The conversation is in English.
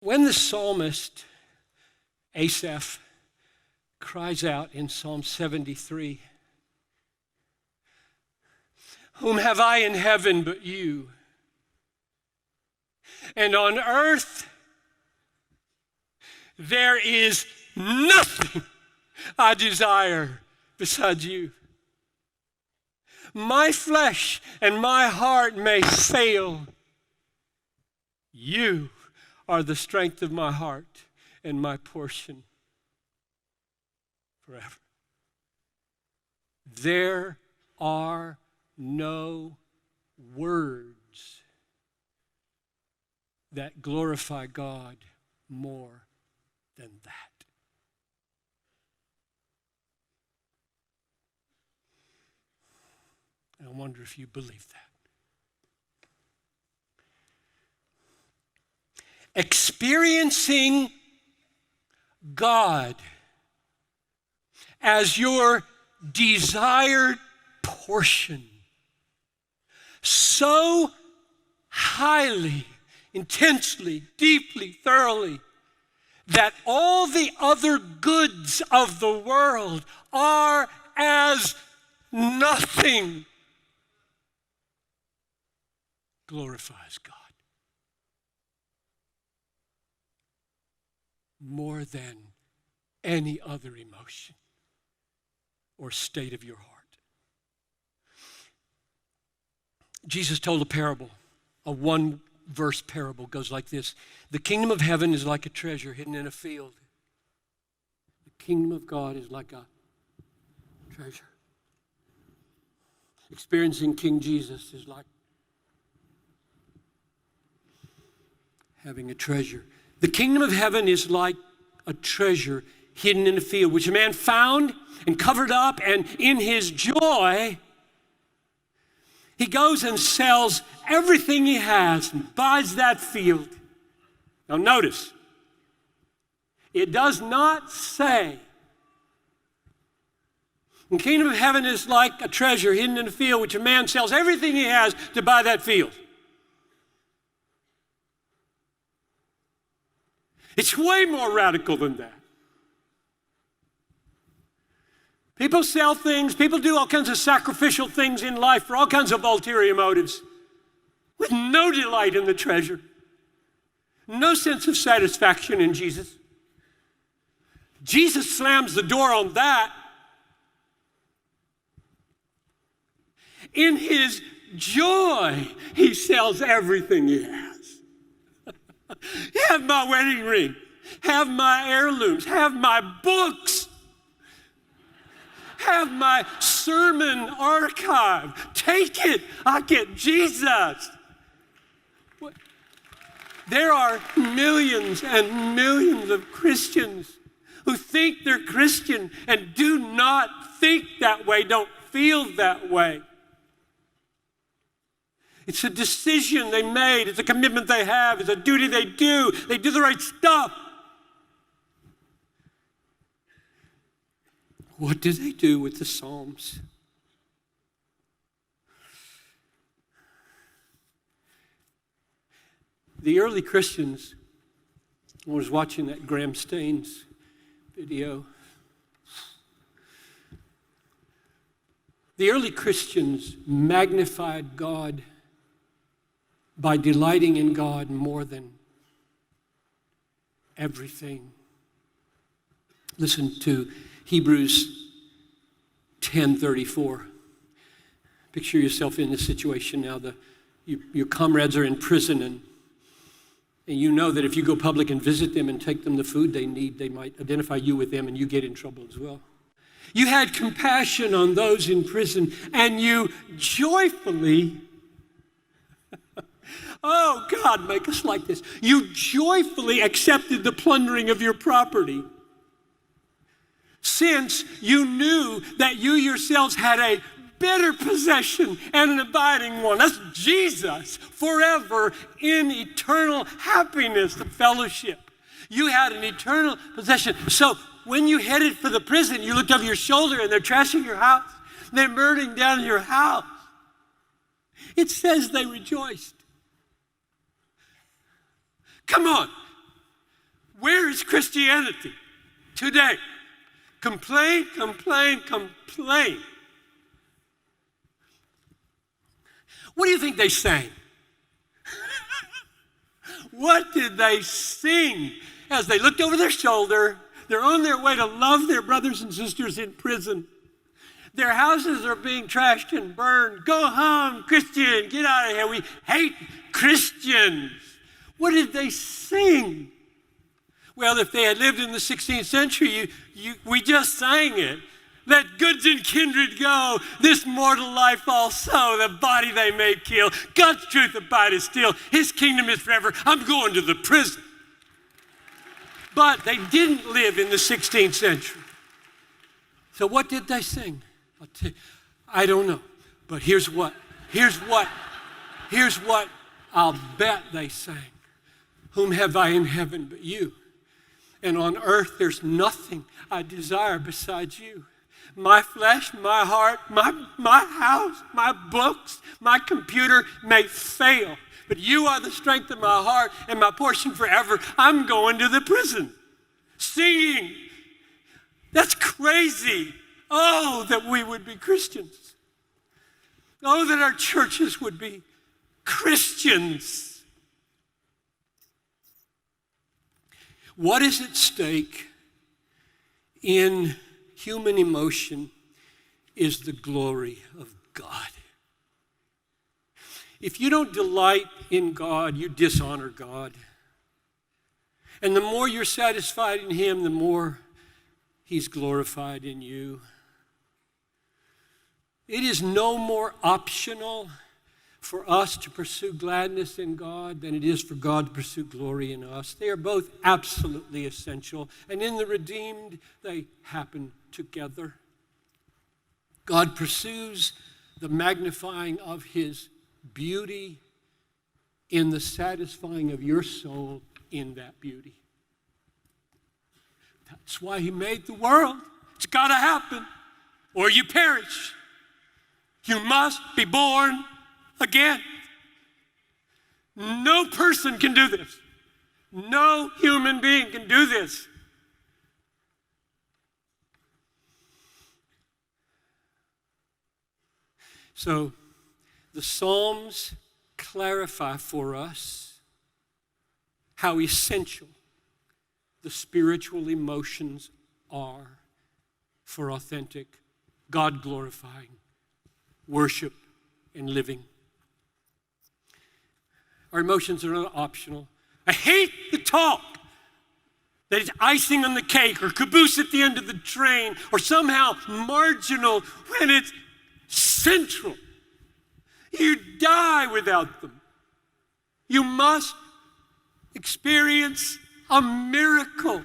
When the psalmist Asaph cries out in Psalm 73, "Whom have I in heaven but you? And on earth there is nothing I desire besides you. My flesh and my heart may fail. You are the strength of my heart and my portion forever." There are no words that glorify God more than that. I wonder if you believe that. Experiencing God as your desired portion so highly, intensely, deeply, thoroughly, that all the other goods of the world are as nothing, glorifies God more than any other emotion or state of your heart. Jesus told a parable, a one-verse parable, goes like this: the kingdom of heaven is like a treasure hidden in a field. The kingdom of God is like a treasure. Experiencing King Jesus is like having a treasure. The kingdom of heaven is like a treasure hidden in a field, which a man found and covered up, and in his joy, he goes and sells everything he has and buys that field. Now notice, it does not say the kingdom of heaven is like a treasure hidden in a field, which a man sells everything he has to buy that field. It's way more radical than that. People sell things, people do all kinds of sacrificial things in life for all kinds of ulterior motives, with no delight in the treasure, no sense of satisfaction in Jesus. Jesus slams the door on that. In his joy, he sells everything he has. Have my wedding ring, have my heirlooms, have my books, have my sermon archive. Take it, I get Jesus. There are millions and millions of Christians who think they're Christian and do not think that way, don't feel that way. It's a decision they made. It's a commitment they have. It's a duty they do. They do the right stuff. What do they do with the Psalms? The early Christians, I was watching that Graham Staines video. The early Christians magnified God by delighting in God more than everything. Listen to Hebrews 10:34. Picture yourself in this situation now. Your comrades are in prison, and you know that if you go public and visit them and take them the food they need, they might identify you with them and you get in trouble as well. You had compassion on those in prison, and you joyfully oh, God, make us like this. You joyfully accepted the plundering of your property, since you knew that you yourselves had a better possession and an abiding one. That's Jesus, forever in eternal happiness and fellowship. You had an eternal possession. So when you headed for the prison, you looked over your shoulder and they're trashing your house. They're burning down your house. It says they rejoiced. Come on. Where is Christianity today? Complain, complain, complain. What do you think they sang? What did they sing as they looked over their shoulder? They're on their way to love their brothers and sisters in prison. Their houses are being trashed and burned. Go home, Christian, get out of here. We hate Christians. What did they sing? Well, if they had lived in the 16th century, we just sang it. Let goods and kindred go, this mortal life also, the body they may kill. God's truth abideth still, his kingdom is forever. I'm going to the prison. But they didn't live in the 16th century. So what did they sing? I don't know. But here's what I'll bet they sang. Whom have I in heaven but you? And on earth there's nothing I desire besides you. My flesh, my heart, my house, my books, my computer may fail, but you are the strength of my heart and my portion forever. I'm going to the prison. Singing. That's crazy. Oh, that we would be Christians. Oh, that our churches would be Christians. What is at stake in human emotion is the glory of God. If you don't delight in God, you dishonor God. And the more you're satisfied in him, the more he's glorified in you. It is no more optional for us to pursue gladness in God than it is for God to pursue glory in us. They are both absolutely essential, and in the redeemed, they happen together. God pursues the magnifying of his beauty in the satisfying of your soul in that beauty. That's why he made the world. It's got to happen, or you perish. You must be born again. No person can do this. No human being can do this. So the Psalms clarify for us how essential the spiritual emotions are for authentic, God-glorifying worship and living. Our emotions are not optional. I hate the talk that it's icing on the cake or caboose at the end of the train or somehow marginal when it's central. You die without them. You must experience a miracle